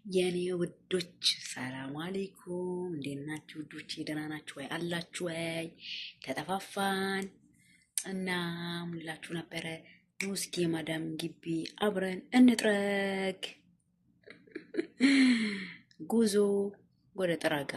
የኔ ውዶች ሰላም አለይኩም፣ እንዴት ናችሁ ውዶች? ደህና ናችሁ ወይ? አላችሁ ወይ? ተጠፋፋን እና ሙላችሁ ነበረ። እስኪ የማዳም ግቢ አብረን እንጥረግ። ጉዞ ወደ ጥረጋ።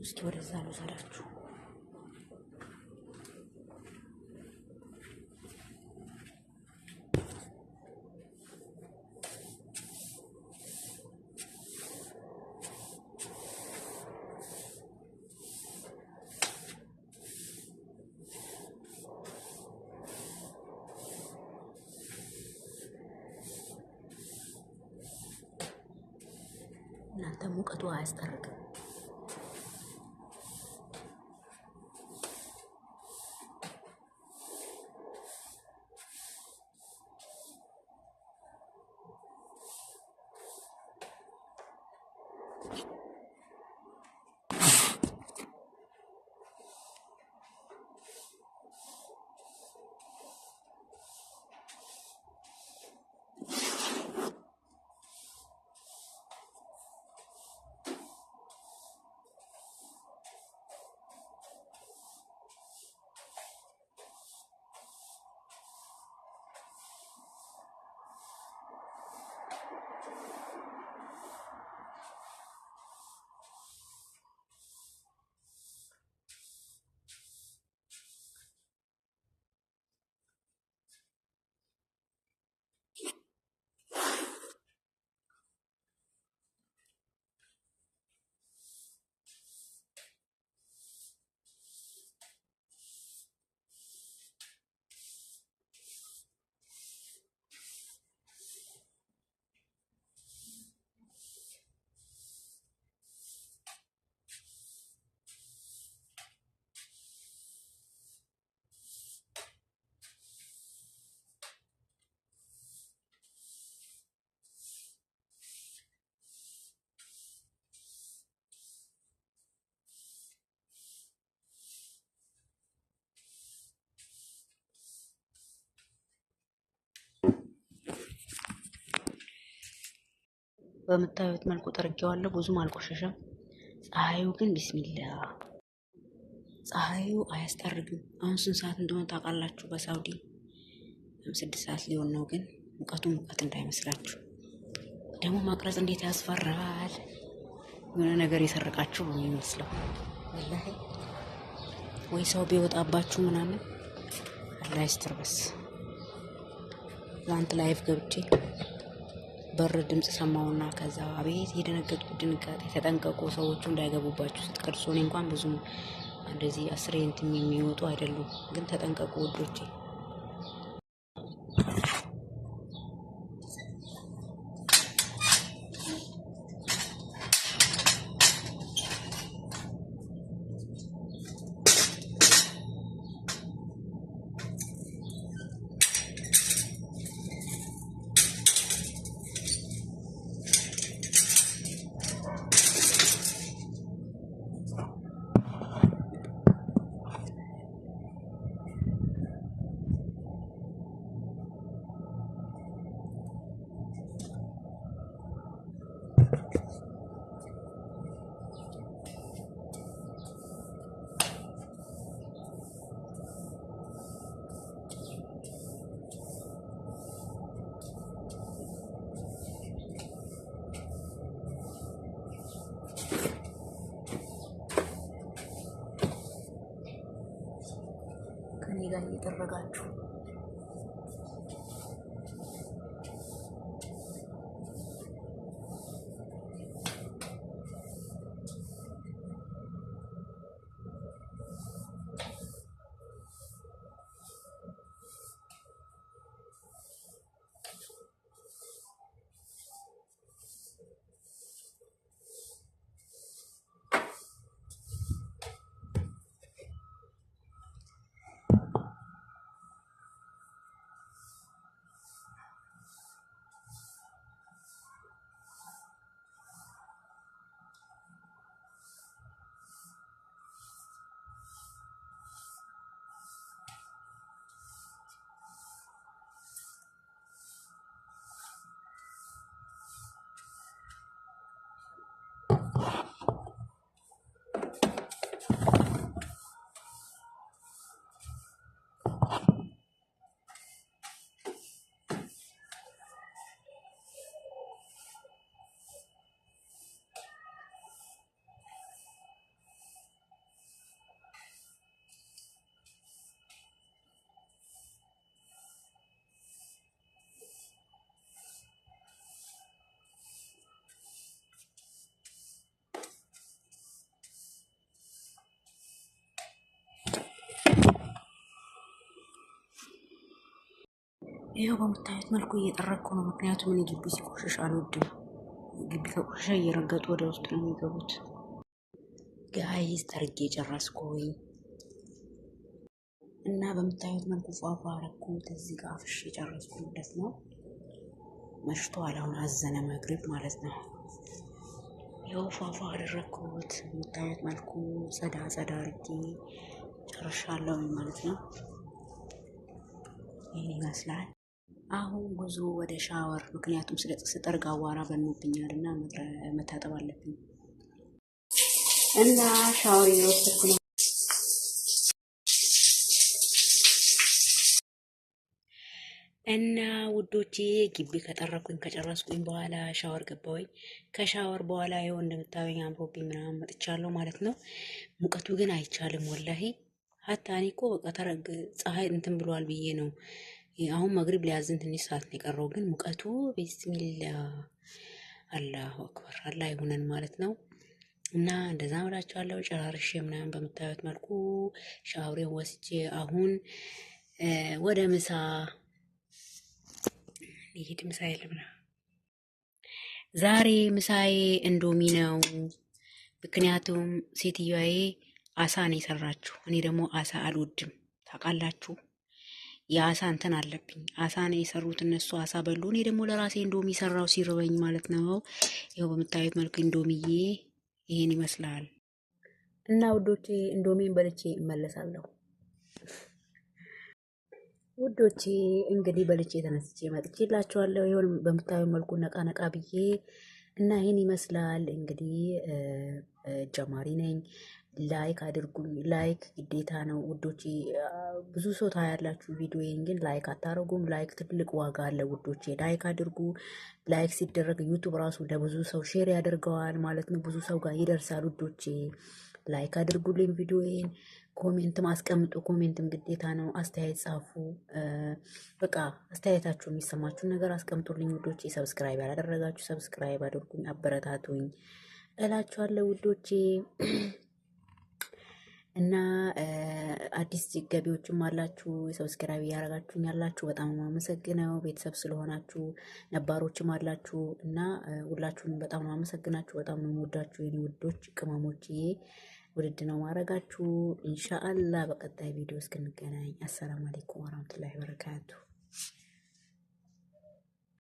እስኪ ወደዛ ልውሰዳችሁ። እናንተ ሙቀቱ አያስጠርቅም። በምታዩት መልኩ ጠርጌዋለሁ። ብዙም አልቆሸሸም። ፀሐዩ ግን ቢስሚላ ፀሐዩ አያስጠርግም። አሁን ስንት ሰዓት እንደሆነ ታውቃላችሁ? በሳውዲ 6 ሰዓት ሊሆን ነው። ግን ሙቀቱ ሙቀት እንዳይመስላችሁ። ደግሞ ማቅረጽ እንዴት ያስፈራል! የሆነ ነገር የሰረቃችሁ ነው የሚመስለው ወላሂ። ወይ ሰው ቢወጣባችሁ ምናምን አላህ ይስተርበስ። ትናንት ላይቭ ገብቼ በር ድምጽ ሰማውና ከዛ አቤት የደነገጥኩት ድንጋጤ። ተጠንቀቁ፣ ሰዎቹ እንዳይገቡባችሁ ስትቀርጹ። እኔ እንኳን ብዙም እንደዚህ አስሬንት የሚወጡ አይደሉም፣ ግን ተጠንቀቁ ውዶቼ። ከኔ ጋር እየደረጋችሁ ይኸው በምታዩት መልኩ እየጠረኩ ነው። ምክንያቱም እኔ ግቢ ሲቆሽሽ አልወድም። ግቢ ከቆሸሸ እየረገጡ ወደ ውስጥ ነው የሚገቡት። ጋይዝ ጠርጌ ጨረስኩኝ እና በምታዩት መልኩ ፏፏ አረኩት። እዚህ ጋር አፍሽ የጨረስኩ ማለት ነው። መሽቷል። አሁን አዘነ መግሪብ ማለት ነው። ይኸው ፏፏ አደረኩት። በምታዩት መልኩ ጸዳ ጸዳ አድርጌ ጨርሻለሁ ማለት ነው። ይህን ይመስላል። አሁን ጉዞ ወደ ሻወር፣ ምክንያቱም ስጠርግ አዋራ በኖብኛል እና መታጠብ አለብኝ እና ሻወር እየወሰድኩ ነው። እና ውዶቼ ግቢ ከጠረኩኝ ከጨረስኩኝ በኋላ ሻወር ገባሁኝ። ከሻወር በኋላ ይኸው እንደምታዩኝ አምሮብኝ ምናምን መጥቻለሁ ማለት ነው። ሙቀቱ ግን አይቻልም ወላሂ። ሀታ እኔ እኮ በቃ ፀሐይ እንትን ብሏል ብዬ ነው። አሁን መግሪብ ሊያዝን ትንሽ ሰዓት ነው የቀረው፣ ግን ሙቀቱ ቢስሚላ አላሁ አክበር አላህ ይሁነን ማለት ነው። እና እንደዛ ብላችኋለሁ። ጨራርሼ ምናምን በምታዩት መልኩ ሻወሬን ወስጄ አሁን ወደ ምሳ ይሄድ። ምሳ የለም ነው ዛሬ። ምሳዬ እንዶሚ ነው። ምክንያቱም ሴትዮዋዬ አሳ ነው የሰራችሁ። እኔ ደግሞ አሳ አልወድም ታውቃላችሁ። የአሳ እንትን አለብኝ። አሳ ነው የሰሩት እነሱ አሳ በሉ። እኔ ደግሞ ለራሴ እንዶሚ ሰራው ሲርበኝ ማለት ነው። ይኸው በምታዩት መልኩ እንዶሚዬ ይሄን ይመስላል። እና ውዶቼ እንዶሚን በልቼ እመለሳለሁ። ውዶቼ እንግዲህ በልቼ ተነስቼ መጥቼላችኋለሁ። ይሁን በምታዩ መልኩ ነቃ ነቃ ብዬ እና ይህን ይመስላል። እንግዲህ ጀማሪ ነኝ። ላይክ አድርጉኝ። ላይክ ግዴታ ነው ውዶቼ። ብዙ ሰው ታያላችሁ ቪዲዮዬን፣ ግን ላይክ አታረጉም። ላይክ ትልቅ ዋጋ አለ ውዶቼ። ላይክ አድርጉ። ላይክ ሲደረግ ዩቱብ ራሱ ለብዙ ሰው ሼር ያደርገዋል ማለት ነው። ብዙ ሰው ጋር ይደርሳል ውዶቼ። ላይክ አድርጉልኝ ቪዲዮዬን። ኮሜንትም አስቀምጡ። ኮሜንትም ግዴታ ነው። አስተያየት ጻፉ። በቃ አስተያየታችሁ የሚሰማችሁን ነገር አስቀምጡልኝ ውዶቼ። ሰብስክራይብ ያላደረጋችሁ ሰብስክራይብ አድርጉኝ፣ አበረታቱኝ እላችኋለሁ ውዶቼ። እና አዲስ ገቢዎችም አላችሁ ሰብስክራይብ እያደረጋችሁኝ ያላችሁ በጣም አመሰግነው። ቤተሰብ ስለሆናችሁ ነባሮችም አላችሁ እና ሁላችሁንም በጣም ነው አመሰግናችሁ። በጣም ነው የምወዳችሁ የኔ ውዶች ቅመሞችዬ። ውድድ ነው ማድረጋችሁ። ኢንሻአላህ በቀጣይ ቪዲዮ እስክንገናኝ አሰላሙ አለይኩም ወራህመቱላሂ ወበረካቱ።